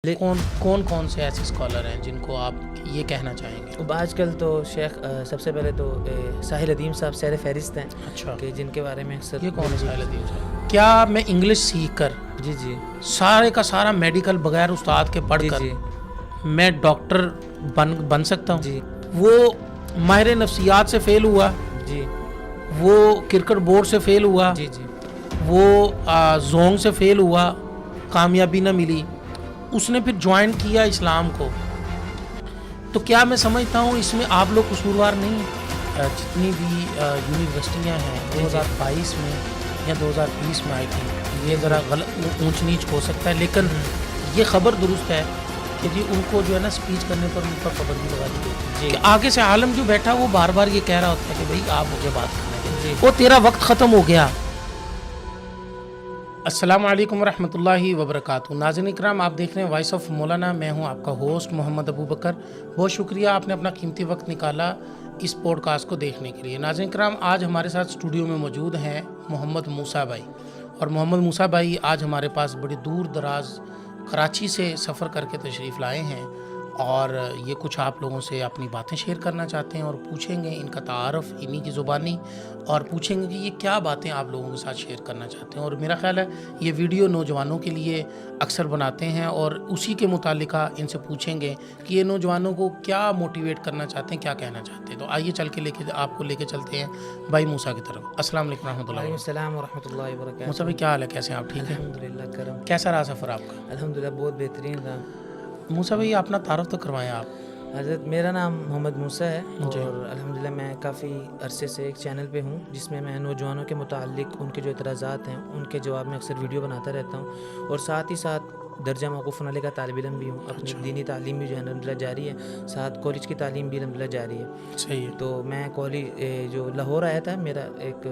کون سے ایسے اسکالر ہیں جن کو آپ یہ کہنا چاہیں گے؟ اب آج کل تو شیخ سب سے پہلے تو ساحل ادیم صاحب سیر فہرست ہیں، اچھا، کہ جن کے بارے میں اکثر یہ کون ہے ساحل ادیم صاحب؟ کیا میں انگلش سیکھ کر جی سارے کا سارا میڈیکل بغیر استاد کے پڑھ کر جی میں ڈاکٹر بن سکتا ہوں؟ جی وہ ماہر نفسیات سے فیل ہوا، جی وہ کرکٹ بورڈ سے فیل ہوا، جی جی وہ زونگ سے فیل ہوا، کامیابی نہ ملی، اس نے پھر جوائن کیا اسلام کو. تو کیا میں سمجھتا ہوں اس میں آپ لوگ قصوروار نہیں ہیں. جتنی بھی یونیورسٹیاں ہیں 2022 میں یا 2020 میں آئی تھی، یہ ذرا غلط اونچ نیچ ہو سکتا ہے، لیکن یہ خبر درست ہے کہ جی ان کو جو ہے نا اسپیچ کرنے پر ان پر پابندی لگا دی گئی. کہ آگے سے عالم جو بیٹھا وہ بار بار یہ کہہ رہا ہوتا ہے کہ بھائی آپ مجھے بات کرنے دیں، وہ تیرا وقت ختم ہو گیا. السلام علیکم ورحمۃ اللہ وبرکاتہ. ناظرین اکرام، آپ دیکھ رہے ہیں وائس آف مولانا. میں ہوں آپ کا ہوسٹ محمد ابو بکر. بہت شکریہ آپ نے اپنا قیمتی وقت نکالا اس پوڈ کاسٹ کو دیکھنے کے لیے. ناظرین اکرام، آج ہمارے ساتھ اسٹوڈیو میں موجود ہیں محمد موسیٰ بھائی، اور محمد موسیٰ بھائی آج ہمارے پاس بڑی دور دراز کراچی سے سفر کر کے تشریف لائے ہیں، اور یہ کچھ آپ لوگوں سے اپنی باتیں شیئر کرنا چاہتے ہیں، اور پوچھیں گے ان کا تعارف انہی کی زبانی، اور پوچھیں گے کہ یہ کیا باتیں آپ لوگوں کے ساتھ شیئر کرنا چاہتے ہیں. اور میرا خیال ہے یہ ویڈیو نوجوانوں کے لیے اکثر بناتے ہیں، اور اسی کے متعلقہ ان سے پوچھیں گے کہ یہ نوجوانوں کو کیا موٹیویٹ کرنا چاہتے ہیں، کیا کہنا چاہتے ہیں. تو آئیے چل کے آپ کو لے کے چلتے ہیں بھائی موسیٰ کی طرف. السلام علیکم ورحمۃ اللہ. وعلیکم السلام ورحمۃ اللہ وبرکاتہ. موسیٰ بھائی کیا حال ہے، کیسے ہیں آپ؟ ٹھیک ہیں؟ الحمدللہ کرم. کیسا رہا سفر آپ کا؟ الحمدللہ بہت بہترین رہا. موسیٰ بھائی اپنا تعارف تو کروائیں آپ. حضرت میرا نام محمد موسیٰ ہے، جی. اور الحمدللہ میں کافی عرصے سے ایک چینل پہ ہوں جس میں نوجوانوں کے متعلق ان کے جو اعتراضات ہیں ان کے جواب میں اکثر ویڈیو بناتا رہتا ہوں، اور ساتھ ہی ساتھ درجہ موقوف علیہ کا طالب علم بھی ہوں. اپنی دینی تعلیم بھی جو ہے الحمدللہ جاری ہے، ساتھ کالج کی تعلیم بھی الحمدللہ جاری ہے. صحیح ہے. تو میں کالج جو لاہور آیا تھا، میرا ایک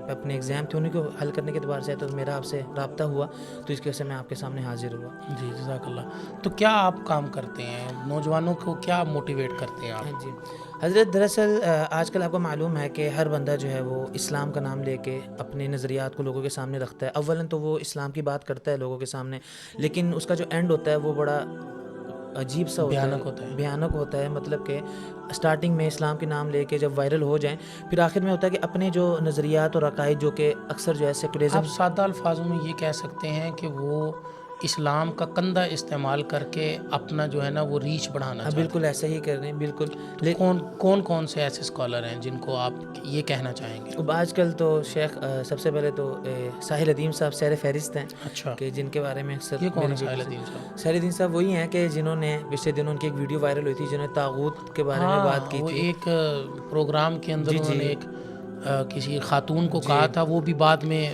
اپنے ایگزام تھے انہیں کو حل کرنے کے اعتبار سے، تو میرا آپ سے رابطہ ہوا، تو اس کی وجہ سے میں آپ کے سامنے حاضر ہوا. جی جزاک اللہ. تو کیا آپ کام کرتے ہیں، نوجوانوں کو کیا موٹیویٹ کرتے ہیں آپ؟ جی حضرت، دراصل آج کل آپ کو معلوم ہے کہ ہر بندہ جو ہے وہ اسلام کا نام لے کے اپنے نظریات کو لوگوں کے سامنے رکھتا ہے. اولاً تو وہ اسلام کی بات کرتا ہے لوگوں کے سامنے، لیکن اس کا جو اینڈ ہوتا ہے وہ بڑا عجیب سا بھیانک ہوتا ہے. مطلب کہ اسٹارٹنگ میں اسلام کے نام لے کے جب وائرل ہو جائیں، پھر آخر میں ہوتا ہے کہ اپنے جو نظریات اور عقائد جو کہ اکثر جو ہے سیکولرزم، آپ سادہ الفاظوں میں یہ کہہ سکتے ہیں کہ وہ اسلام کا کندھا استعمال کر کے اپنا جو ہے نا وہ ریچ بڑھانا چاہتے ہیں. بالکل ایسا ہی کر رہے ہیں. بالکل. کون سے ایسے اسکالر ہیں جن کو آپ یہ کہنا چاہیں گے؟ اب آج کل تو شیخ سب سے پہلے تو ساحل ادیم صاحب سیر فہرست ہیں. اچھا، کہ جن کے بارے میں اکثر یہ کون ہے ساحل ادیم صاحب؟ ساحل ادیم صاحب وہی ہیں کہ جنہوں نے پچھلے دنوں ان کی ایک ویڈیو وائرل ہوئی تھی، جنہوں نے طاغوت کے بارے میں بات کی وہ تھی. ایک پروگرام کے اندر انہوں نے ایک کسی خاتون کو کہا تھا، وہ بھی بعد میں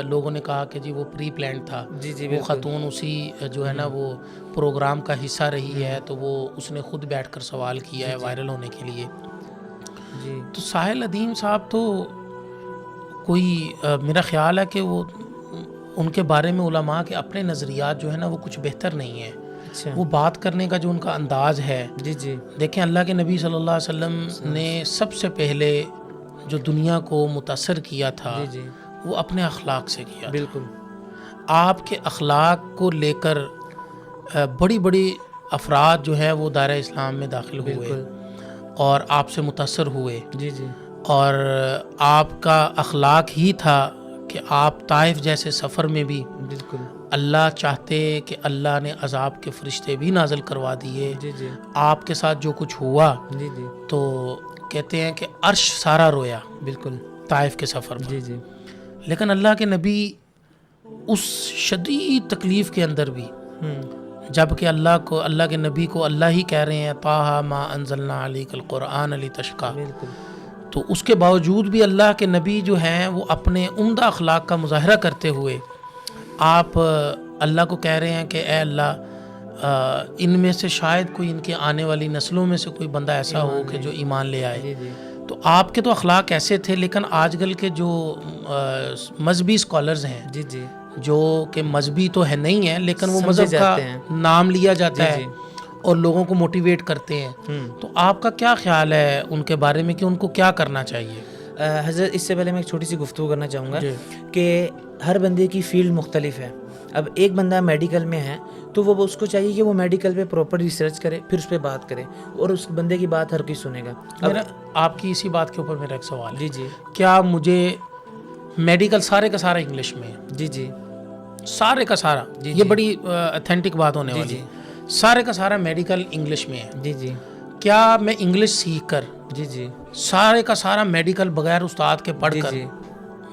لوگوں نے کہا کہ جی وہ پری پلانڈ تھا. وہ خاتون اسی جو ہے نا وہ پروگرام کا حصہ رہی ہے، تو وہ اس نے خود بیٹھ کر سوال کیا ہے وائرل ہونے کے لیے. جی. تو ساحل ادیم صاحب تو کوئی میرا خیال ہے کہ وہ ان کے بارے میں علماء کے اپنے نظریات جو ہے نا وہ کچھ بہتر نہیں ہیں. وہ بات کرنے کا جو ان کا انداز ہے، جی دیکھیں اللہ کے نبی صلی اللہ علیہ وسلم نے سب سے پہلے جو دنیا کو متاثر کیا تھا وہ اپنے اخلاق سے کیا. بالکل. آپ کے اخلاق کو لے کر بڑی بڑی افراد جو ہے وہ دائرہ اسلام میں داخل ہوئے اور آپ سے متاثر ہوئے. جی. اور آپ کا اخلاق ہی تھا کہ آپ طائف جیسے سفر میں بھی بالکل اللہ چاہتے کہ اللہ نے عذاب کے فرشتے بھی نازل کروا دیے. جی. آپ کے ساتھ جو کچھ ہوا جی. تو کہتے ہیں کہ عرش سارا رویا. بالکل. طائف کے سفر پر. جی. لیکن اللہ کے نبی اس شدید تکلیف کے اندر بھی، جب کہ اللہ کے نبی کو اللہ ہی کہہ رہے ہیں طٰہٰ ما انزلنا علیک القرآن لتشقیٰ، تو اس کے باوجود بھی اللہ کے نبی جو ہیں وہ اپنے عمدہ اخلاق کا مظاہرہ کرتے ہوئے آپ اللہ کو کہہ رہے ہیں کہ اے اللہ ان میں سے شاید کوئی ان کے آنے والی نسلوں میں سے کوئی بندہ ایسا ہو کہ جو ایمان لے آئے. تو آپ کے تو اخلاق ایسے تھے، لیکن آج کل کے جو مذہبی اسکالرز ہیں جو کہ مذہبی تو ہے نہیں ہیں لیکن وہ مذہب کا نام لیا جاتا ہے اور لوگوں کو موٹیویٹ کرتے ہیں، تو آپ کا کیا خیال ہے ان کے بارے میں کہ ان کو کیا کرنا چاہیے؟ حضرت، اس سے پہلے میں ایک چھوٹی سی گفتگو کرنا چاہوں گا کہ ہر بندے کی فیلڈ مختلف ہے. اب ایک بندہ میڈیکل میں ہے تو وہ اس کو چاہیے کہ وہ میڈیکل پہ پراپر ریسرچ کرے، پھر اس پہ بات کرے، اور اس بندے کی بات ہر کوئی سنے گا. میرا آپ کی اسی بات کے اوپر میرا ایک سوال ہے. جی جی کیا مجھے میڈیکل سارے کا سارا انگلش میں ہے؟ جی جی سارے کا سارا، یہ بڑی اتھینٹک بات ہونے جی والی ہے. سارے کا سارا میڈیکل انگلش میں ہے. جی جی کیا میں انگلش سیکھ کر جی جی سارے کا سارا میڈیکل بغیر استاد کے پڑھ کر جی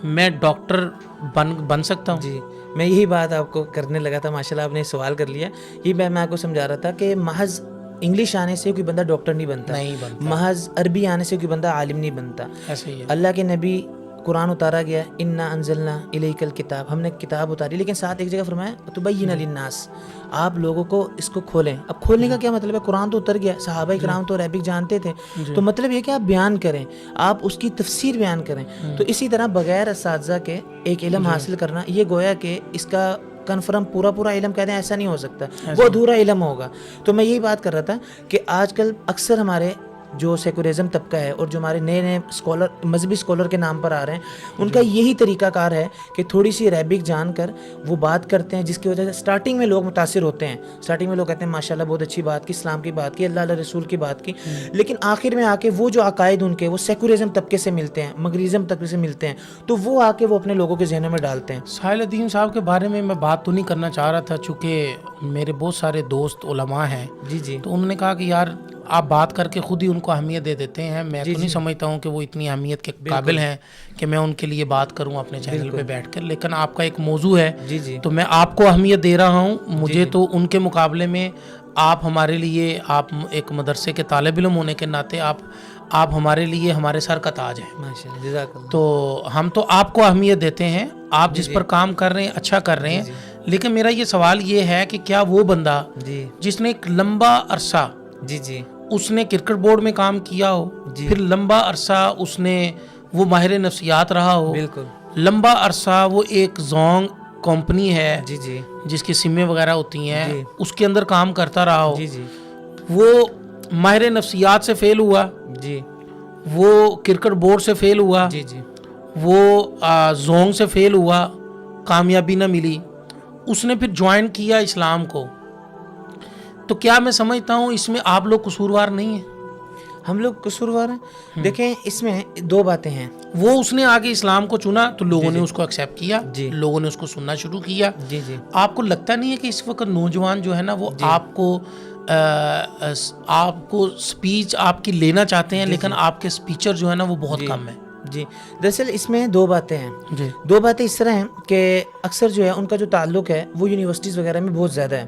میں ڈاکٹر بن سکتا ہوں؟ جی میں یہی بات آپ کو کرنے لگا تھا. ماشاءاللہ آپ نے سوال کر لیا. یہ میں آپ کو سمجھا رہا تھا کہ محض انگلش آنے سے کوئی بندہ ڈاکٹر نہیں بنتا، نہیں بنتا. محض عربی آنے سے کوئی بندہ عالم نہیں بنتا. ایسے ہی ہے. اللہ کے نبی قرآن اتارا گیا، انا انزلنا الیک الکتاب، ہم نے کتاب اتاری، لیکن ساتھ ایک جگہ فرمایا تبین للناس، آپ لوگوں کو اس کو کھولیں. اب کھولنے کا کیا مطلب ہے؟ قرآن تو اتر گیا، صحابہ کرام تو عربک جانتے تھے، تو مطلب یہ کہ آپ بیان کریں، آپ اس کی تفسیر بیان کریں. تو اسی طرح بغیر اساتذہ کے ایک علم حاصل کرنا، یہ گویا کہ اس کا کنفرم پورا علم کہتے ہیں ایسا نہیں ہو سکتا، وہ ادھورا علم ہوگا. تو میں یہی بات کر رہا تھا کہ آج کل اکثر ہمارے جو سیکولرزم طبقہ ہے اور جو ہمارے نئے اسکالر، مذہبی اسکالر کے نام پر آ رہے ہیں، ان کا یہی طریقہ کار ہے کہ تھوڑی سی عربک جان کر وہ بات کرتے ہیں، جس کی وجہ سے سٹارٹنگ میں لوگ متاثر ہوتے ہیں. سٹارٹنگ میں لوگ کہتے ہیں ماشاءاللہ بہت اچھی بات کی، اسلام کی بات کی، اللہ رسول کی بات کی، لیکن آخر میں آ کے وہ جو عقائد ان کے وہ سیکولرزم طبقے سے ملتے ہیں، مغربیزم طبقے سے ملتے ہیں، تو وہ آ کے وہ اپنے لوگوں کے ذہنوں میں ڈالتے ہیں. ساحل الدین صاحب کے بارے میں بات تو نہیں کرنا چاہ رہا تھا، چونکہ میرے بہت سارے دوست علماء ہیں. جی جی تو انہوں نے کہا کہ یار آپ بات کر کے خود ہی ان کو اہمیت دے دیتے ہیں. میں تو نہیں سمجھتا ہوں کہ وہ اتنی اہمیت کے قابل ہیں کہ میں ان کے لیے بات کروں اپنے چینل پہ بیٹھ کر. لیکن آپ کا ایک موضوع ہے جی جی تو میں آپ کو اہمیت دے رہا ہوں. مجھے تو ان کے مقابلے میں آپ ہمارے لیے، آپ ایک مدرسے کے طالب علم ہونے کے ناطے آپ ہمارے لیے ہمارے سر کا تاج ہیں. ماشاءاللہ جزاک اللہ. تو ہم تو آپ کو اہمیت دیتے ہیں، آپ جس پر کام کر رہے ہیں اچھا کر رہے ہیں. لیکن میرا یہ سوال یہ ہے کہ کیا وہ بندہ جی جس نے ایک لمبا عرصہ جی جی اس نے کرکٹ بورڈ میں کام کیا ہو، پھر لمبا عرصہ اس نے وہ ماہر نفسیات رہا ہو، بالکل لمبا عرصہ وہ ایک زونگ کمپنی ہے جی جی جس کی سمیں وغیرہ ہوتی ہیں اس کے اندر کام کرتا رہا ہو، جی جی وہ ماہر نفسیات سے فیل ہوا، جی وہ کرکٹ بورڈ سے فیل ہوا، جی جی وہ زونگ سے فیل ہوا، کامیابی نہ ملی، اس نے پھر جوائن کیا اسلام کو. تو کیا میں سمجھتا ہوں اس میں آپ لوگ قصوروار نہیں ہیں؟ ہم لوگ قصوروار ہیں. دیکھیں اس میں دو باتیں ہیں. وہ اس نے آگے اسلام کو چنا تو لوگوں نے اس کو ایکسیپٹ کیا، جی لوگوں نے اس کو سننا شروع کیا. جی جی آپ کو لگتا نہیں ہے کہ اس وقت نوجوان جو ہے نا وہ آپ کو سپیچ آپ کی لینا چاہتے ہیں، لیکن آپ کے سپیچر جو ہے نا وہ بہت کم ہے؟ جی دراصل اس میں دو باتیں ہیں. جی دو باتیں اس طرح ہیں کہ اکثر جو ہے ان کا جو تعلق ہے وہ یونیورسٹیز وغیرہ میں بہت زیادہ ہے،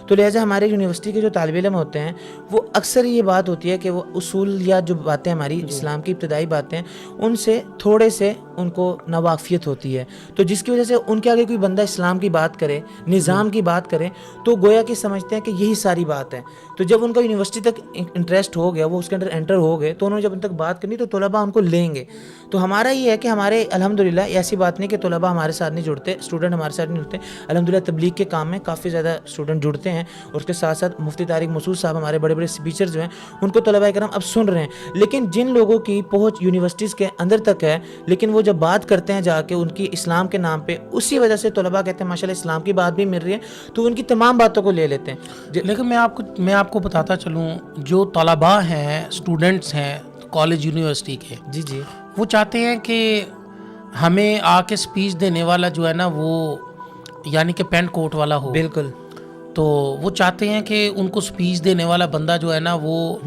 تو لہٰذا ہمارے یونیورسٹی کے جو طالب علم ہوتے ہیں وہ اکثر یہ بات ہوتی ہے کہ وہ اصول یا جو باتیں ہماری اسلام کی ابتدائی باتیں ان سے تھوڑے سے ان کو ناواقفیت ہوتی ہے، تو جس کی وجہ سے ان کے آگے کوئی بندہ اسلام کی بات کرے، نظام کی بات کرے، تو گویا کہ سمجھتے ہیں کہ یہی ساری بات ہے. تو جب ان کا یونیورسٹی تک انٹرسٹ ہو گیا، وہ اس کے اندر انٹر ہو گئے، تو انہوں نے جب ان تک بات کرنی تو طلباء ان کو لیں گے. تو ہمارا یہ ہے کہ ہمارے الحمدللہ ایسی بات نہیں کہ طلباء ہمارے ساتھ نہیں جڑتے، اسٹوڈنٹ ہمارے ساتھ نہیں جڑتے. الحمدللہ تبلیغ کے کام میں کافی زیادہ اسٹوڈنٹ جڑتے ہیں، اور اس کے ساتھ ساتھ مفتی طارق مسعود صاحب ہمارے بڑے بڑے اسپیچر جو ہیں ان کو طلباء کرام اب سن رہے ہیں. لیکن جن لوگوں کی پہنچ یونیورسٹیز کے اندر تک ہے، لیکن وہ جب بات کرتے ہیں جا کے ان کی اسلام کے نام پہ، اسی وجہ سے طلباء کہتے ہیں ماشاءاللہ اسلام کی بات بھی مل رہی ہے، تو ان کی تمام باتوں کو لے لیتے ہیں. لیکن میں آپ کو بتاتا چلوں، جو طلباء ہیں، اسٹوڈنٹس ہیں کالج یونیورسٹی کے، جی جی وہ چاہتے ہیں کہ ہمیں آ کے سپیچ دینے والا جو ہے نا وہ یعنی کہ پینٹ کوٹ والا ہو. بالکل. تو وہ چاہتے ہیں کہ ان کو سپیچ دینے والا بندہ جو ہے نا وہ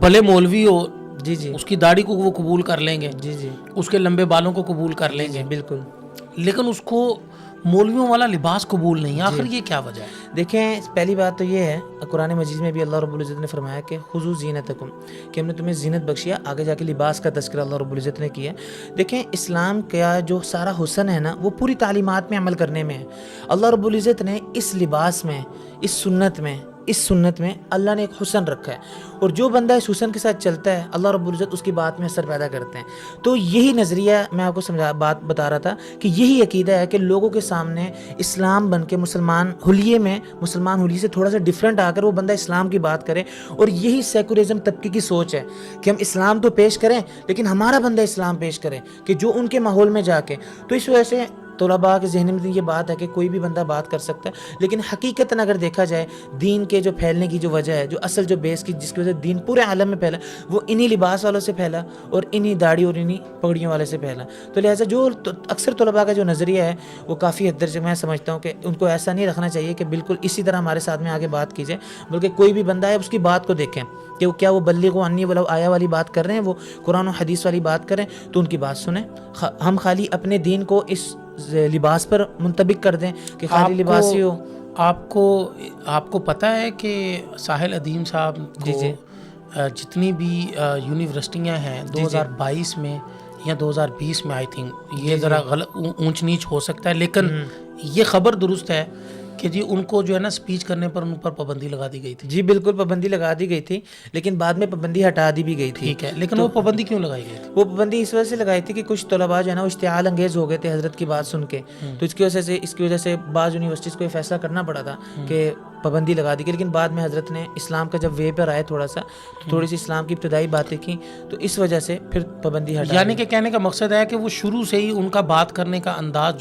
بھلے مولوی ہو، جی جی اس کی داڑھی کو وہ قبول کر لیں گے، جی جی اس کے لمبے بالوں کو قبول کر لیں گے، بالکل. لیکن اس کو مولویوں والا لباس قبول نہیں. آخر یہ کیا وجہ ہے؟ دیکھیں پہلی بات تو یہ ہے، قرآن مجید میں بھی اللہ رب العزت نے فرمایا کہ خذوا زینتکم، کہ ہم نے تمہیں زینت بخشی ہے. آگے جا کے لباس کا تذکرہ اللہ رب العزت نے کیا. دیکھیں اسلام کا جو سارا حسن ہے نا وہ پوری تعلیمات میں عمل کرنے میں ہے. اللہ رب العزت نے اس لباس میں، اس سنت میں اللہ نے ایک حسن رکھا ہے، اور جو بندہ اس حسن کے ساتھ چلتا ہے اللہ رب العزت اس کی بات میں اثر پیدا کرتے ہیں. تو یہی نظریہ میں آپ کو بات بتا رہا تھا کہ یہی عقیدہ ہے کہ لوگوں کے سامنے اسلام بن کے مسلمان حلیے سے تھوڑا سا ڈیفرنٹ آ کر وہ بندہ اسلام کی بات کرے. اور یہی سیکولرزم طبقے کی سوچ ہے کہ ہم اسلام تو پیش کریں لیکن ہمارا بندہ اسلام پیش کرے، کہ جو ان کے ماحول میں جا کے. تو اس وجہ سے طلباء کے ذہن میں یہ بات ہے کہ کوئی بھی بندہ بات کر سکتا ہے، لیکن حقیقتاً اگر دیکھا جائے دین کے جو پھیلنے کی جو وجہ ہے، جو اصل جو بیس کی جس کی وجہ سے دین پورے عالم میں پھیلا، وہ انہی لباس والوں سے پھیلا اور انہی داڑھی اور انہی پگڑیوں والے سے پھیلا. تو لہٰذا جو اکثر طلباء کا جو نظریہ ہے وہ کافی حد تک میں سمجھتا ہوں کہ ان کو ایسا نہیں رکھنا چاہیے کہ بالکل اسی طرح ہمارے ساتھ میں آگے بات کی جائے، بلکہ کوئی بھی بندہ ہے اس کی بات کو دیکھیں کہ کیا وہ بلغوا انی ولو آیا والی بات کر رہے ہیں، وہ قرآن و حدیث والی بات کریں تو ان کی بات سنیں. ہم خالی اپنے دین کو اس لباس پر منطبق کر دیں کہ خالی لباس ہی ہو. آپ کو پتہ ہے کہ ساحل ادیم صاحب کو جتنی بھی یونیورسٹیاں ہیں 2022 میں یا 2020 میں آئی تھنک یہ ذرا غلط اونچ نیچ ہو سکتا ہے، لیکن یہ خبر درست ہے کہ جی ان کو جو ہے نا اسپیچ کرنے پر ان پر پابندی لگا دی گئی تھی. جی بالکل پابندی لگا دی گئی تھی، لیکن بعد میں پابندی ہٹا دی بھی گئی تھی. ٹھیک ہے، لیکن وہ پابندی کیوں لگائی گئی تھی؟ وہ پابندی اس وجہ سے لگائی تھی کہ کچھ طلباء جو ہے نا وہ اشتعال انگیز ہو گئے تھے حضرت کی بات سن کے، تو اس کی وجہ سے بعض یونیورسٹیز کو یہ فیصلہ کرنا پڑا تھا کہ پابندی لگا دی گئی. لیکن بعد میں حضرت نے اسلام کا جب وے پر آئے تھوڑا سا تو تھوڑی سی اسلام کی ابتدائی باتیں کی، تو اس وجہ سے پھر پابندی ہٹا. یعنی کہ کہنے کا مقصد ہے کہ وہ شروع سے ہی ان کا بات کرنے کا انداز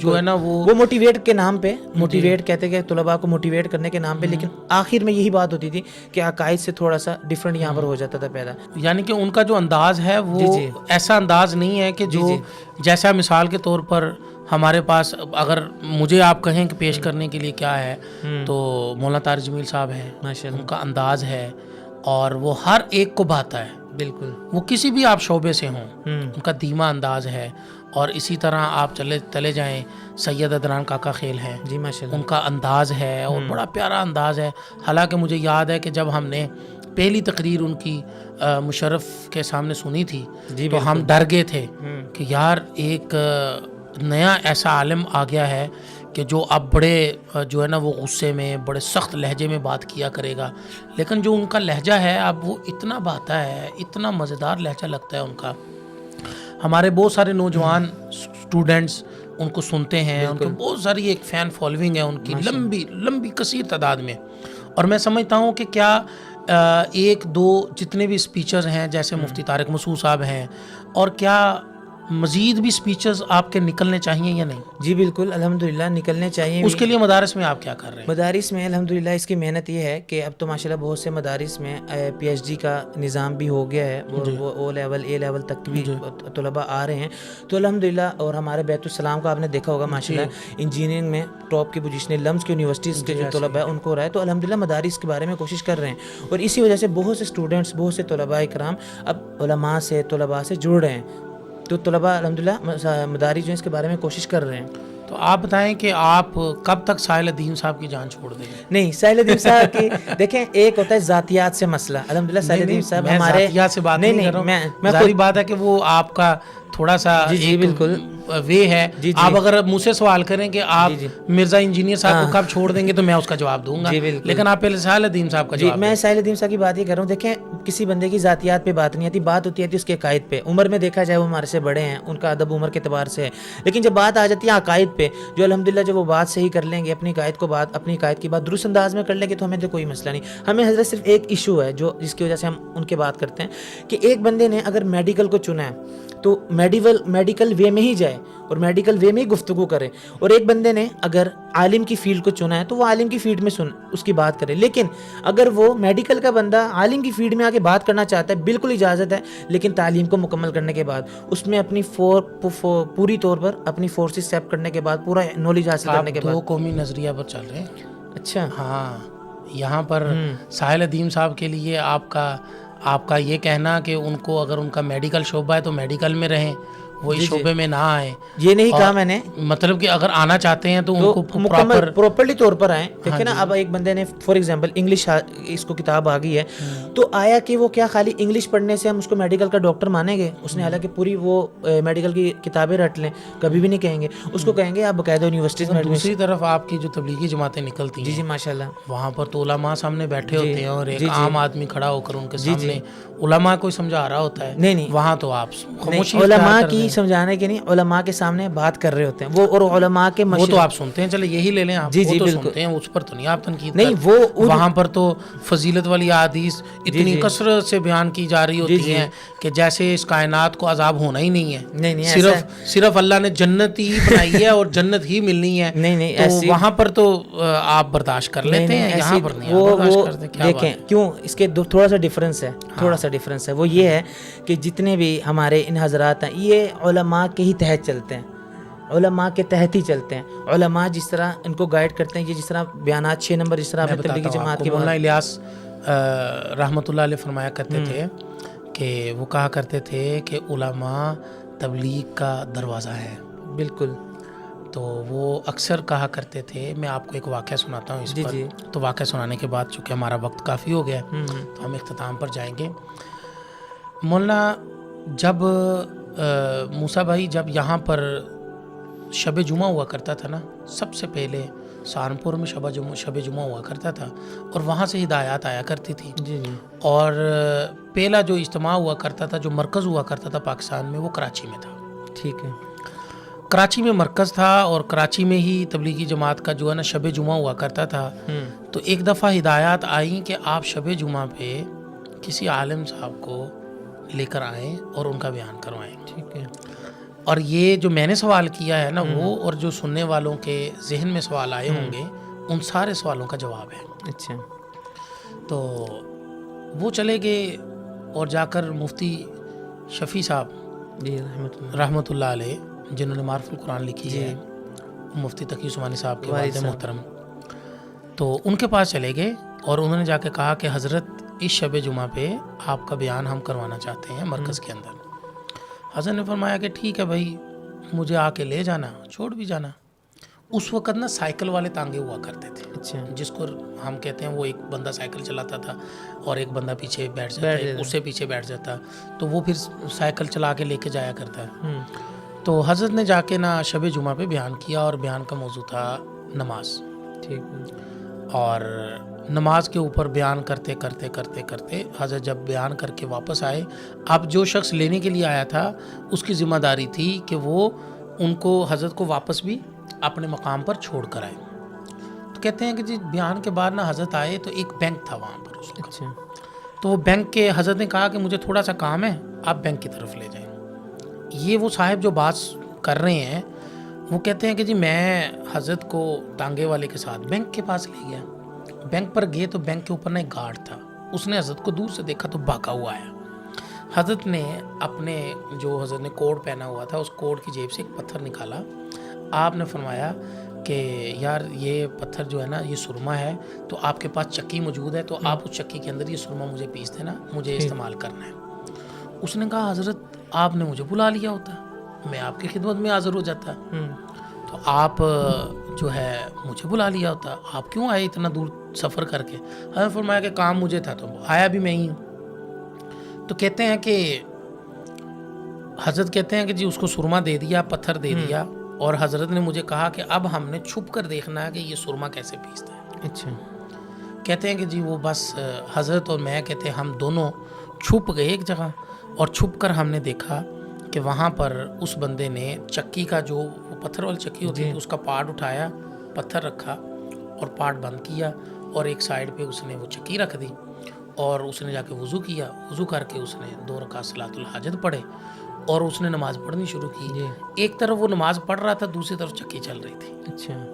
جو ہے نا وہ موٹیویٹ کے نام پہ، موٹیویٹ کہتے کہ طلباء کو موٹیویٹ کرنے کے نام پہ، لیکن آخر میں یہی بات ہوتی تھی کہ عقائد سے تھوڑا سا ڈفرینٹ یہاں پر ہو جاتا تھا پیدا. یعنی کہ ان کا جو انداز ہے وہ ایسا انداز نہیں ہے کہ جو جیسا مثال کے طور پر ہمارے پاس اگر مجھے آپ کہیں کہ پیش کرنے کے لیے کیا ہے تو مولانا طارق جمیل صاحب ہیں، ان کا انداز ہے اور وہ ہر ایک کو بھاتا ہے. بالکل وہ کسی بھی آپ شعبے سے ہوں، ان کا دھیما انداز ہے. اور اسی طرح آپ چلے جائیں سید عدنان کاکا خیل ہیں، جی ماشاءاللہ، ان کا انداز ہے اور بڑا پیارا انداز ہے. حالانکہ مجھے یاد ہے کہ جب ہم نے پہلی تقریر ان کی مشرف کے سامنے سنی تھی تو ہم ڈر گئے تھے کہ یار ایک نیا ایسا عالم آ گیا ہے کہ جو اب بڑے جو ہے نا وہ غصے میں بڑے سخت لہجے میں بات کیا کرے گا. لیکن جو ان کا لہجہ ہے اب وہ اتنا بھاتا ہے، اتنا مزیدار لہجہ لگتا ہے ان کا. ہمارے بہت سارے نوجوان اسٹوڈنٹس ان کو سنتے ہیں، ان کو بہت ساری ایک فین فالوئنگ ہے ان کی لمبی کثیر تعداد میں. اور میں سمجھتا ہوں کہ کیا ایک دو جتنے بھی اسپیچرز ہیں جیسے مفتی طارق مسعود صاحب ہیں، اور کیا مزید بھی اسپیچرز آپ کے نکلنے چاہیے یا نہیں؟ جی بالکل الحمدللہ نکلنے چاہیے. اس کے لیے مدارس میں آپ کیا کر رہے ہیں؟ مدارس میں الحمدللہ اس کی محنت یہ ہے کہ اب تو ماشاءاللہ بہت سے مدارس میں پی ایچ ڈی کا نظام بھی ہو گیا ہے، وہ او لیول اے لیول تک بھی طلباء آ رہے ہیں تو الحمدللہ. اور ہمارے بیت السلام کا آپ نے دیکھا ہوگا ماشاءاللہ انجینئرنگ میں ٹاپ کی پوزیشن لمس کی یونیورسٹیز کے جو طلباء ہیں ان کو ہو رہا ہے. تو الحمدللہ مدارس کے بارے میں کوشش کر رہے ہیں، اور اسی وجہ سے بہت سے اسٹوڈنٹس، بہت سے طلباء کرام اب علماء سے طلباء سے جڑ رہے ہیں. تو طلباء الحمدللہ مدارس جو ہیں اس کے بارے میں کوشش کر رہے ہیں. تو آپ بتائیں کہ آپ کب تک ساحل ادیم صاحب کی جان چھوڑ دیں گے؟ نہیں، ساحل ادیم صاحب کی دیکھیں ایک ہوتا ہے ذاتیات سے مسئلہ. الحمدللہ ساحل ادیم صاحب ہمارے ذاتیات سے بات نہیں کر رہا ہوں، ظاہری بات ہے کہ وہ آپ کا تھوڑا سا جی بالکل وے ہے. آپ اگر مجھ سے سوال کریں کہ آپ مرزا انجینئر صاحب کو کب چھوڑ دیں گے تو میں اس کا جواب دوں گا، لیکن آپ پہلے ساحل ادیم صاحب کا جواب. میں ساحل ادیم صاحب کی بات یہ کر رہا ہوں. دیکھیں کسی بندے کی ذاتیات پہ بات نہیں آتی، بات ہوتی ہے اس کے عقائد پہ. عمر میں دیکھا جائے وہ ہمارے سے بڑے ہیں، ان کا ادب عمر کے اعتبار سے ہے، لیکن جب بات آ جاتی ہے عقائد پہ، جو الحمدللہ جب وہ بات صحیح کر لیں گے، اپنی عقائد کی بات درست انداز میں کر لیں گے تو ہمیں تو کوئی مسئلہ نہیں. ہمیں حضرت صرف ایک ایشو ہے جس کی وجہ سے ہم ان کی بات کرتے ہیں کہ ایک بندے نے اگر میڈیکل کو چنا ہے تو میڈیکل وے میں ہی جائے اور میڈیکل وے میں ہی گفتگو کرے، اور ایک بندے نے اگر عالم کی فیلڈ کو چنا ہے تو وہ عالم کی فیلڈ میں اس کی بات کرے. لیکن اگر وہ میڈیکل کا بندہ عالم کی فیلڈ میں آ کے بات کرنا چاہتا ہے بالکل اجازت ہے، لیکن تعلیم کو مکمل کرنے کے بعد اس میں اپنی پوری طور پر اپنی فورسز سیپ کرنے کے بعد پورا نالج حاصل کرنے کے بعد. دو قومی نظریہ پر چل رہے ہیں. اچھا ہاں، یہاں پر ساحل ادیم صاحب کے لیے آپ کا یہ کہنا کہ ان کو اگر ان کا میڈیکل شعبہ ہے تو میڈیکل میں رہیں، وہ اس شعبے میں نہ آئیں، یہ نہیں کہا میں نے. مطلب کہ اگر آنا چاہتے ہیں تو ان کو مکمل پراپرلی طور پر آئیں. دیکھیں نا اب ایک بندے نے فار ایگزامپل انگلش اس کو کتاب آ گئی ہے تو آیا کہ وہ کیا خالی انگلش پڑھنے سے ہم اس کو میڈیکل کا ڈاکٹر مانیں گے؟ اس نے حالانکہ پوری وہ میڈیکل کی کتابیں رٹ لیں، کبھی بھی نہیں کہیں گے. اس کو کہیں گے آپ باقاعدہ یونیورسٹیز میں. دوسری طرف آپ کی جو تبلیغی جماعتیں نکلتی ہیں، جی ماشاءاللہ، وہاں پر تو علماء سامنے بیٹھے ہوتے ہیں اور ایک عام آدمی کھڑا ہو کر ان کے سامنے علماء کو سمجھا رہا ہوتا ہے. نہیں، وہاں تو آپ خاموشی علماء کی سمجھانے کے نہیں، علماء کے سامنے بات کر رہے ہوتے ہیں وہ، اور علماء کے وہ تو آپ سنتے ہیں، چلے یہی لے لیں آپ، جی وہ تو بالکل سنتے ہیں، اس پر تو نہیں آپ تنقید نہیں، کرتے۔ وہ وہاں پر تو فضیلت والی احادیث اتنی کثرت سے بیان کی جا رہی ہوتی ہیں کہ جیسے اس کائنات کو عذاب ہونا ہی نہیں ہے، نہیں صرف اللہ نے جنت ہی بنائی ہے اور جنت ہی ملنی ہے، نہیں تو وہاں پر تو آپ برداشت کر لیتے ہیں، یہاں پر نہیں آپ برداشت کرتے۔ کیا دیکھیں کیوں اس کے تھوڑا سا ڈفرینس ہے، تھوڑا سا ڈفرینس ہے، وہ یہ ہے کہ جتنے بھی ہمارے ان حضرات ہیں یہ علماء کے ہی تحت چلتے ہیں، علماء کے تحت ہی چلتے ہیں، علماء جس طرح ان کو گائیڈ کرتے ہیں، یہ جس طرح بیانات 6 نمبر جس طرح میں اپنے بتاتا تبلیغی ہوں آپ جماعت کو، کی مولانا الیاس رحمۃ اللہ علیہ فرمایا کرتے تھے کہ وہ کہا کرتے تھے کہ علماء تبلیغ کا دروازہ ہے، بالکل، تو وہ اکثر کہا کرتے تھے۔ میں آپ کو ایک واقعہ سناتا ہوں اس پر، تو واقعہ سنانے کے بعد چونکہ ہمارا وقت کافی ہو گیا ہے تو ہم اختتام پر جائیں گے۔ مولانا جب موسیٰ بھائی جب یہاں پر شب جمعہ ہوا کرتا تھا نا، سب سے پہلے سہارنپور میں شب جمعہ ہوا کرتا تھا اور وہاں سے ہدایات آیا کرتی تھی، اور پہلا جو اجتماع ہوا کرتا تھا، جو مرکز ہوا کرتا تھا پاکستان میں، وہ کراچی میں تھا۔ ٹھیک ہے، کراچی میں مرکز تھا اور کراچی میں ہی تبلیغی جماعت کا جو ہے نا شب جمعہ ہوا کرتا تھا۔ تو ایک دفعہ ہدایات آئیں کہ آپ شب جمعہ پہ کسی عالم صاحب کو لے کر آئیں اور ان کا بیان کروائیں۔ ٹھیک ہے، اور یہ جو میں نے سوال کیا ہے نا وہ، اور جو سننے والوں کے ذہن میں سوال آئے ہوں گے، ان سارے سوالوں کا جواب ہے۔ اچھا، تو وہ چلے گئے اور جا کر مفتی شفیع صاحب جی رحمۃ اللہ علیہ، جنہوں نے معرف القرآن لکھی ہے، مفتی تقی عثمانی صاحب کے والد محترم، تو ان کے پاس چلے گئے اور انہوں نے جا کے کہا کہ حضرت اس شب جمعہ پہ آپ کا بیان ہم کروانا چاہتے ہیں مرکز کے اندر۔ حضرت نے فرمایا کہ ٹھیک ہے بھائی، مجھے آ کے لے جانا، چھوڑ بھی جانا۔ اس وقت نا سائیکل والے تانگے ہوا کرتے تھے، اچھا، جس کو ہم کہتے ہیں، وہ ایک بندہ سائیکل چلاتا تھا اور ایک بندہ پیچھے بیٹھ جاتا ہے، اس سے پیچھے بیٹھ جاتا، تو وہ پھر سائیکل چلا کے لے کے جایا کرتا ہے۔ تو حضرت نے جا کے نا شب جمعہ پہ بیان کیا اور بیان کا موضوع تھا نماز۔ ٹھیک ہے، اور نماز کے اوپر بیان کرتے کرتے کرتے کرتے حضرت جب بیان کر کے واپس آئے، اب جو شخص لینے کے لیے آیا تھا اس کی ذمہ داری تھی کہ وہ ان کو، حضرت کو واپس بھی اپنے مقام پر چھوڑ کر آئے۔ تو کہتے ہیں کہ جی بیان کے بعد نا حضرت آئے تو ایک بینک تھا وہاں پر اس وقت، اچھا، تو وہ بینک کے حضرت نے کہا کہ مجھے تھوڑا سا کام ہے، آپ بینک کی طرف لے جائیں۔ یہ وہ صاحب جو بات کر رہے ہیں وہ کہتے ہیں کہ جی میں حضرت کو ٹانگے والے کے ساتھ بینک کے پاس لے گیا۔ بینک پر گئے تو بینک کے اوپر نا ایک گارڈ تھا، اس نے حضرت کو دور سے دیکھا تو بھاگا ہوا آیا۔ حضرت نے اپنے جو حضرت نے کوٹ پہنا ہوا تھا اس کوٹ کی جیب سے ایک پتھر نکالا۔ آپ نے فرمایا کہ یار یہ پتھر جو ہے نا یہ سرما ہے، تو آپ کے پاس چکی موجود ہے تو آپ اس چکی کے اندر یہ سرما مجھے پیس دینا، مجھے استعمال کرنا ہے۔ اس نے کہا حضرت آپ نے مجھے بلا لیا ہوتا، میں آپ کی خدمت میں حاضر ہو جاتا، تو آپ جو ہے مجھے بلا لیا ہوتا، آپ کیوں آئے اتنا دور سفر کر کے؟ حضرت فرمایا کہ کام مجھے تھا تو آیا بھی میں ہی ہوں۔ تو کہتے ہیں کہ حضرت کہتے ہیں کہ جی اس کو سرما دے دیا، پتھر دے دیا، اور حضرت نے مجھے کہا کہ اب ہم نے چھپ کر دیکھنا ہے کہ یہ سرما کیسے پیستا ہے۔ اچھا، کہتے ہیں کہ جی وہ بس حضرت اور میں کہتے ہیں ہم دونوں چھپ گئے ایک جگہ، اور چھپ کر ہم نے دیکھا کہ وہاں پر اس بندے نے چکی کا جو پتھر والی چکی ہوتی تھی اس کا پارٹ اٹھایا، پتھر رکھا اور پارٹ بند کیا، اور ایک سائیڈ پہ اس نے وہ چکی رکھ دی، اور اس نے جا کے وضو کیا، وضو کر کے اس نے 2 رکعت صلاۃ الحاجت پڑھے اور اس نے نماز پڑھنی شروع کی۔ ایک طرف وہ نماز پڑھ رہا تھا، دوسری طرف چکی چل رہی تھی۔ اچھا،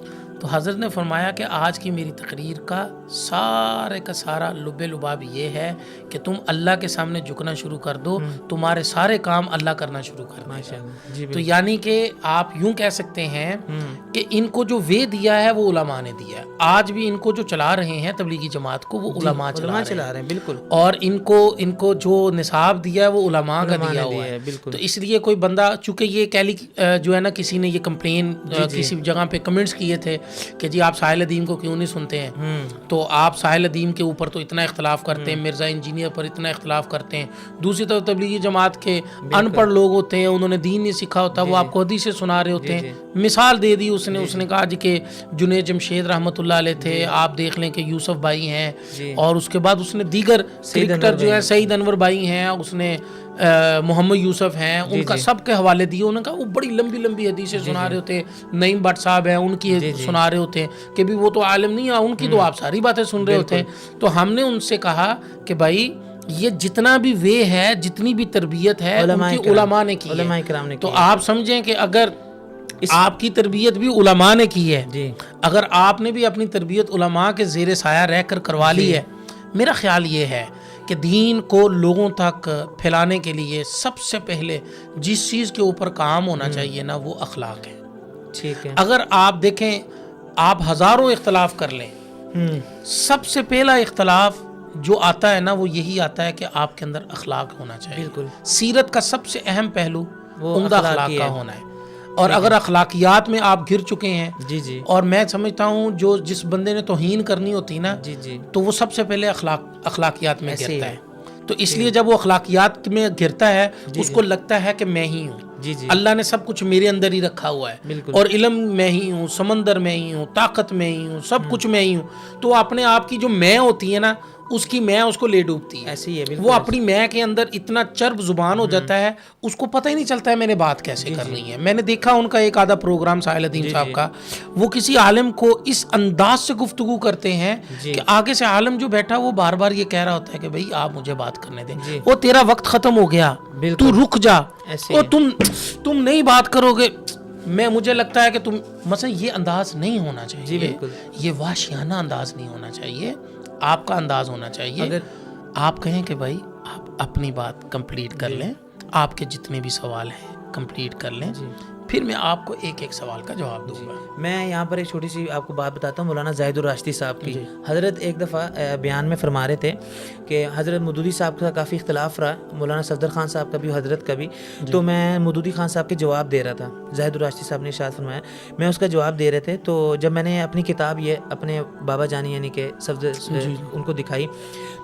تو حضرت نے فرمایا کہ آج کی میری تقریر کا سارے کا سارا لب لباب یہ ہے کہ تم اللہ کے سامنے جھکنا شروع کر دو، تمہارے سارے کام اللہ کرنا شروع کر دے گا۔ تو یعنی کہ آپ یوں کہہ سکتے ہیں کہ ان کو جو وے دیا ہے وہ علماء نے دیا ہے، آج بھی ان کو جو چلا رہے ہیں تبلیغی جماعت کو وہ علماء چلا رہے ہیں، بالکل، اور ان کو جو نصاب دیا ہے وہ علماء کا دیا ہوا ہے، بالکل۔ تو اس لیے کوئی بندہ، چونکہ یہ جو ہے نا کسی نے یہ کمپلین کسی جگہ پہ کمنٹس کیے تھے کہ جی آپ ساحل ادیم کو کیوں نہیں سنتے ہیں، تو آپ ساحل ادیم کے اوپر تو اتنا اختلاف کرتے ہیں، مرزا انجینئر پر اتنا اختلاف کرتے ہیں، دوسری طرف تبلیغی جماعت کے ان پڑھ لوگ ہوتے ہیں، انہوں نے دین نہیں سیکھا ہوتا، وہ آپ کو حدیثیں سنا رہے ہوتے ہیں۔ مثال دے دی اس نے کہا جی کہ جنید جمشید رحمۃ اللہ علیہ تھے، آپ دیکھ لیں کہ یوسف بھائی ہیں، اور اس کے بعد اس نے دیگر کرکٹر جو ہیں سعید انور بھائی ہیں، اس نے محمد یوسف ہیں ان کا سب کے حوالے دیے. انہوں نے کہا وہ بڑی لمبی لمبی حدیثیں سنا رہے ہوتے ہیں. نعیم بٹ صاحب ہیں ان کی سنا رہے ہوتے ہیں کہ بھی وہ تو عالم نہیں ہیں, ان کی تو آپ ساری باتیں سن رہے ہوتے ہیں. تو ہم نے ان سے کہا کہ بھائی یہ جتنا بھی وے ہے, جتنی بھی تربیت ہے ان کی علماء نے کی ہے. تو آپ سمجھیں کہ اگر آپ کی تربیت بھی علماء نے کی ہے, اگر آپ نے بھی اپنی تربیت علماء کے زیر سایہ رہ کر کروا لی ہے, میرا خیال یہ ہے کہ دین کو لوگوں تک پھیلانے کے لیے سب سے پہلے جس چیز کے اوپر کام ہونا چاہیے نا وہ اخلاق ہے. ٹھیک ہے. اگر آپ دیکھیں آپ ہزاروں اختلاف کر لیں, سب سے پہلا اختلاف جو آتا ہے نا وہ یہی آتا ہے کہ آپ کے اندر اخلاق ہونا چاہیے. بالکل. سیرت کا سب سے اہم پہلو عمدہ اخلاق کا ہونا ہے. اور اگر اخلاقیات میں آپ گر چکے ہیں, اور میں سمجھتا ہوں جس بندے نے توہین کرنی ہوتی نا تو وہ سب سے پہلے اخلاقیات میں گرتا ہے. تو اس لیے جب وہ اخلاقیات میں گرتا ہے اس کو لگتا ہے کہ میں ہی ہوں, اللہ نے سب کچھ میرے اندر ہی رکھا ہوا ہے, اور علم میں ہی ہوں, سمندر میں ہی ہوں, طاقت میں ہی ہوں, سب کچھ میں ہی ہوں. تو اپنے آپ کی جو میں ہوتی ہے نا اس کی میں اس کو لے ڈوبتی ہے. ایسی ہے وہ اپنی میں کے اندر اتنا چرب زبان ہو جاتا ہے اس کو پتہ ہی نہیں چلتا ہے میں نے بات کیسے کرنی ہے. میں نے دیکھا ان کا ایک آدھا پروگرام ساحل ادیم صاحب کا, وہ کسی عالم کو اس انداز سے گفتگو کرتے ہیں کہ آگے سے عالم جو بیٹھا وہ بار بار یہ کہہ رہا ہوتا ہے کہ بھئی آپ مجھے بات کرنے دیں, وہ تیرا وقت ختم ہو گیا, تو رک جا, اور تم نہیں بات کرو گے. مجھے لگتا ہے کہ تم مثلا یہ انداز نہیں ہونا چاہیے, یہ وحشیانہ انداز نہیں ہونا چاہیے. آپ کا انداز ہونا چاہیے اگر آپ کہیں کہ بھائی آپ اپنی بات کمپلیٹ کر لیں, آپ کے جتنے بھی سوال ہیں کمپلیٹ کر لیں, پھر میں آپ کو ایک ایک سوال کا جواب دوں گا. میں یہاں پر ایک چھوٹی سی آپ کو بات بتاتا ہوں. مولانا زاہد الراشدی صاحب کی حضرت ایک دفعہ بیان میں فرما رہے تھے کہ حضرت مودودی صاحب کا کافی اختلاف رہا, مولانا صفدر خان صاحب کا بھی, حضرت کا بھی. تو میں مودودی خان صاحب کے جواب دے رہا تھا. زاہد الراشدی صاحب نے ارشاد فرمایا, میں اس کا جواب دے رہے تھے. تو جب میں نے اپنی کتاب یہ اپنے بابا جانی یعنی کہ صفدر ان کو دکھائی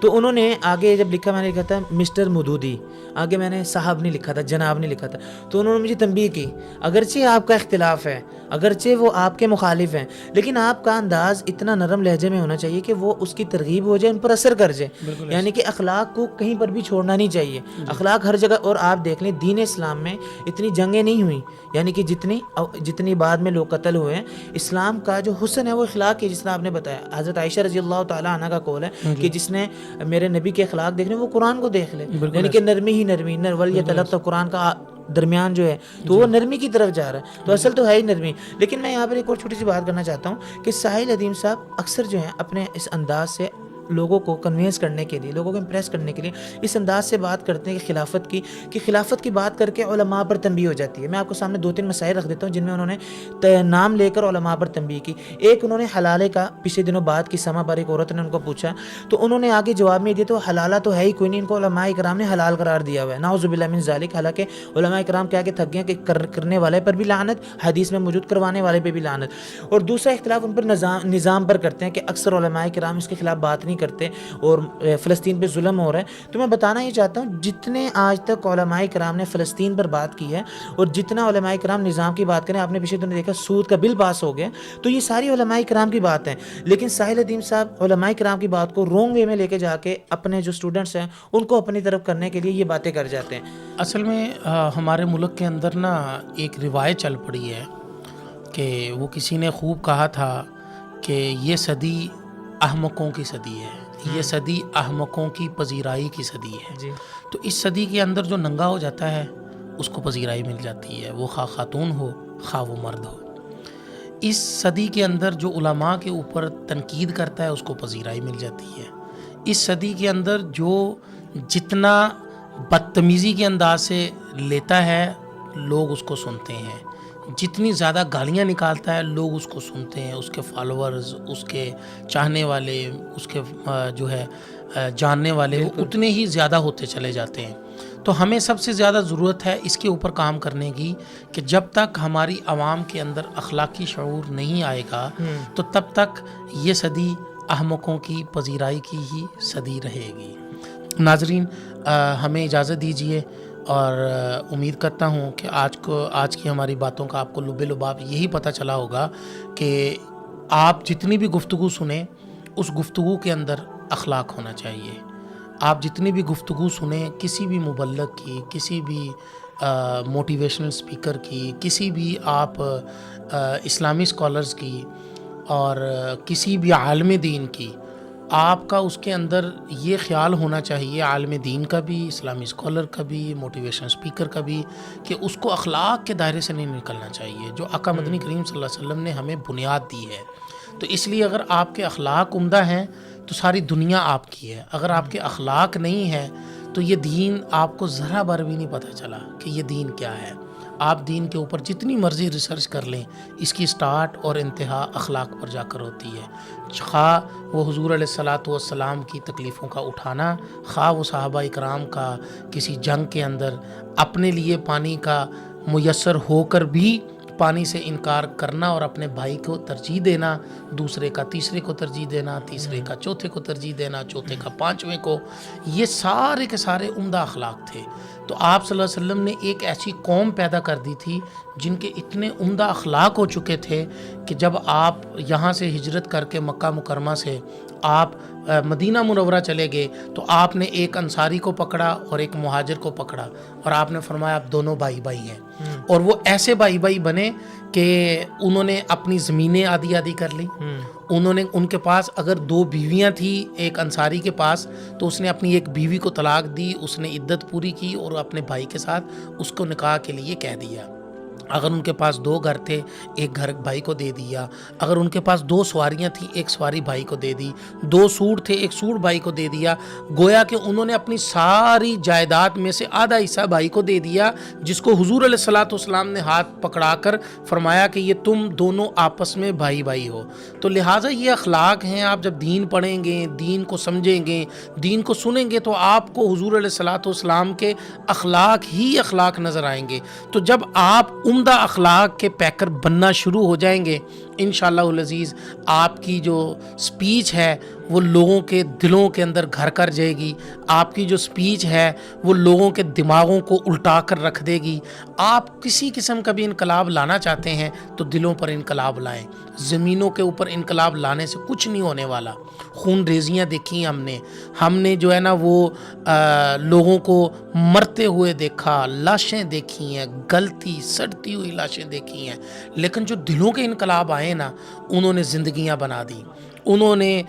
تو انہوں نے آگے جب لکھا, میں نے لکھا تھا مسٹر مودودی, آگے میں نے صاحب نہیں لکھا تھا, جناب نہیں لکھا تھا. تو انہوں نے مجھے تنبیہ کی, اگرچہ آپ کا اختلاف ہے, اگرچہ وہ آپ کے مخالف ہیں, لیکن آپ کا انداز اتنا نرم لہجے میں ہونا چاہیے کہ وہ اس کی ترغیب ہو جائے, ان پر اثر کر جائے. یعنی کہ اخلاق کو کہیں پر بھی چھوڑنا نہیں چاہیے, اخلاق ہر جگہ. اور آپ دیکھ لیں دین اسلام میں اتنی جنگیں نہیں ہوئیں, یعنی کہ جتنی بعد میں لوگ قتل ہوئے ہیں, اسلام کا جو حسن ہے وہ اخلاق ہے. جس طرح آپ نے بتایا, حضرت عائشہ رضی اللہ تعالیٰ عنہ کا قول ہے کہ جس نے میرے نبی کے اخلاق دیکھنے وہ قرآن کو دیکھ لے. یعنی کہ نرمی ہی نرمی, ولیتلطف قرآن کا درمیان جو ہے تو وہ نرمی کی طرف جا رہا ہے. تو اصل تو ہے ہی نرمی. لیکن میں یہاں پر ایک اور چھوٹی سی بات کرنا چاہتا ہوں کہ ساحل ادیم صاحب اکثر جو ہیں اپنے اس انداز سے لوگوں کو کنوینس کرنے کے لیے, لوگوں کو امپریس کرنے کے لیے اس انداز سے بات کرتے ہیں کہ خلافت کی بات کر کے علماء پر تنبیہ ہو جاتی ہے. میں آپ کو سامنے 2-3 مسائل رکھ دیتا ہوں جن میں انہوں نے نام لے کر علماء پر تنبیہ کی. ایک انہوں نے حلالے کا پچھلے دنوں بات کی سما پر, ایک عورت نے ان کو پوچھا تو انہوں نے آگے جواب میں دیا تو حلالہ تو ہے ہی کوئی نہیں, ان کو علماء کرام نے حلال قرار دیا ہوا ہے. نعوذ باللہ من ذالک. حالانکہ علماء کرام کیا کہ تھک گئے کہ کرنے والے پر بھی لعنت, حدیث میں موجود کروانے والے پہ بھی لعنت. اور دوسرا اختلاف ان پر نظام پر کرتے ہیں کہ اکثر علماء کرام اس کے خلاف بات نہیں کرتے اور فلسطین پہ ظلم ہو رہا ہے. تو میں بتانا یہ چاہتا ہوں جتنے آج تک علماء کرام نے فلسطین پر بات کی ہے اور جتنا علماء کرام نظام کی بات کریں, آپ نے پیچھے تو نے دیکھا سود کا بل پاس ہو گیا, تو یہ ساری علماء کرام کی بات ہیں. لیکن ساحل ادیم صاحب علماء کرام کی بات کو رونگ وے میں لے کے جا کے اپنے جو اسٹوڈنٹس ہیں ان کو اپنی طرف کرنے کے لیے یہ باتیں کر جاتے ہیں. اصل میں ہمارے ملک کے اندر نا ایک روایت چل پڑی ہے کہ وہ کسی نے خوب کہا تھا کہ یہ صدی احمقوں کی صدی ہے, یہ صدی احمقوں کی پذیرائی کی صدی ہے. تو اس صدی کے اندر جو ننگا ہو جاتا ہے اس کو پذیرائی مل جاتی ہے, وہ خواہ خاتون ہو خواہ وہ مرد ہو. اس صدی کے اندر جو علماء کے اوپر تنقید کرتا ہے اس کو پذیرائی مل جاتی ہے. اس صدی کے اندر جو جتنا بدتمیزی کے انداز سے لیتا ہے لوگ اس کو سنتے ہیں, جتنی زیادہ گالیاں نکالتا ہے لوگ اس کو سنتے ہیں, اس کے فالوورز, اس کے چاہنے والے, اس کے جو ہے جاننے والے اتنے ہی زیادہ ہوتے چلے جاتے ہیں. تو ہمیں سب سے زیادہ ضرورت ہے اس کے اوپر کام کرنے کی کہ جب تک ہماری عوام کے اندر اخلاقی شعور نہیں آئے گا تو تب تک یہ صدی احمقوں کی پذیرائی کی ہی صدی رہے گی. ناظرین, ہمیں اجازت دیجیے اور امید کرتا ہوں کہ آج کی ہماری باتوں کا آپ کو لب لباب یہی پتہ چلا ہوگا کہ آپ جتنی بھی گفتگو سنیں اس گفتگو کے اندر اخلاق ہونا چاہیے. آپ جتنی بھی گفتگو سنیں کسی بھی مبلغ کی، کسی بھی موٹیویشنل اسپیکر کی، کسی بھی آپ اسلامی اسکالرز کی اور کسی بھی عالم دین کی، آپ کا اس کے اندر یہ خیال ہونا چاہیے، عالم دین کا بھی، اسلامی اسکالر کا بھی، موٹیویشنل اسپیکر کا بھی، کہ اس کو اخلاق کے دائرے سے نہیں نکلنا چاہیے جو آقا مدنی کریم صلی اللہ علیہ وسلم نے ہمیں بنیاد دی ہے۔ تو اس لیے اگر آپ کے اخلاق عمدہ ہیں تو ساری دنیا آپ کی ہے، اگر آپ کے اخلاق نہیں ہے تو یہ دین آپ کو ذرا بھر بھی نہیں پتہ چلا کہ یہ دین کیا ہے۔ آپ دین کے اوپر جتنی مرضی ریسرچ کر لیں، اس کی سٹارٹ اور انتہا اخلاق پر جا کر ہوتی ہے، خواہ وہ حضور علیہ الصلاۃ والسلام کی تکلیفوں کا اٹھانا، خواہ وہ صحابہ اکرام کا کسی جنگ کے اندر اپنے لیے پانی کا میسر ہو کر بھی پانی سے انکار کرنا اور اپنے بھائی کو ترجیح دینا، دوسرے کا تیسرے کو ترجیح دینا، تیسرے کا چوتھے کو ترجیح دینا، چوتھے کا پانچویں کو، یہ سارے کے سارے عمدہ اخلاق تھے۔ تو آپ صلی اللہ علیہ وسلم نے ایک ایسی قوم پیدا کر دی تھی جن کے اتنے عمدہ اخلاق ہو چکے تھے کہ جب آپ یہاں سے ہجرت کر کے مکہ مکرمہ سے آپ مدینہ منورہ چلے گئے تو آپ نے ایک انصاری کو پکڑا اور ایک مہاجر کو پکڑا اور آپ نے فرمایا آپ دونوں بھائی بھائی ہیں، اور وہ ایسے بھائی بھائی بنے کہ انہوں نے اپنی زمینیں آدھی آدھی کر لی، انہوں نے ان کے پاس اگر 2 بیویاں تھیں ایک انصاری کے پاس تو اس نے اپنی ایک بیوی کو طلاق دی، اس نے عدت پوری کی اور اپنے بھائی کے ساتھ اس کو نکاح کے لیے کہہ دیا۔ اگر ان کے پاس 2 گھر تھے ایک گھر بھائی کو دے دیا، اگر ان کے پاس 2 سواریاں تھیں ایک سواری بھائی کو دے دی، 2 سوٹ تھے ایک سوٹ بھائی کو دے دیا، گویا کہ انہوں نے اپنی ساری جائیداد میں سے آدھا حصہ بھائی کو دے دیا، جس کو حضور علیہ الصلاۃ والسلام نے ہاتھ پکڑا کر فرمایا کہ یہ تم دونوں آپس میں بھائی بھائی ہو۔ تو لہٰذا یہ اخلاق ہیں، آپ جب دین پڑھیں گے، دین کو سمجھیں گے، دین کو سنیں گے تو آپ کو حضور علیہ الصلاۃ والسلام کے اخلاق ہی اخلاق نظر آئیں گے۔ تو جب آپ عمدہ اخلاق کے پیکر بننا شروع ہو جائیں گے انشاءاللہ العزیز، آپ کی جو سپیچ ہے وہ لوگوں کے دلوں کے اندر گھر کر جائے گی، آپ کی جو سپیچ ہے وہ لوگوں کے دماغوں کو الٹا کر رکھ دے گی۔ آپ کسی قسم کا بھی انقلاب لانا چاہتے ہیں تو دلوں پر انقلاب لائیں، زمینوں کے اوپر انقلاب لانے سے کچھ نہیں ہونے والا۔ خون ریزیاں دیکھی ہم نے جو ہے نا وہ لوگوں کو مرتے ہوئے دیکھا، لاشیں دیکھی ہیں، گلتی سڑتی ہوئی لاشیں دیکھی ہیں، لیکن جو دلوں کے انقلاب آئے نا انہوں نے زندگیاں بنا دی، انہوں نے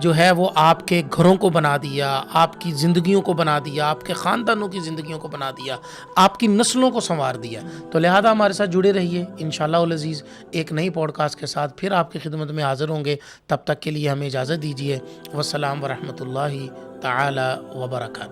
جو ہے وہ آپ کے گھروں کو بنا دیا، آپ کی زندگیوں کو بنا دیا، آپ کے خاندانوں کی زندگیوں کو بنا دیا، آپ کی نسلوں کو سنوار دیا۔ تو لہذا ہمارے ساتھ جڑے رہیے، انشاءاللہ العزیز ایک نئی پوڈ کاسٹ کے ساتھ پھر آپ کی خدمت میں حاضر ہوں گے۔ تب تک کے لیے ہمیں اجازت دیجیے۔ والسلام ورحمۃ اللہ تعالی وبرکاتہ۔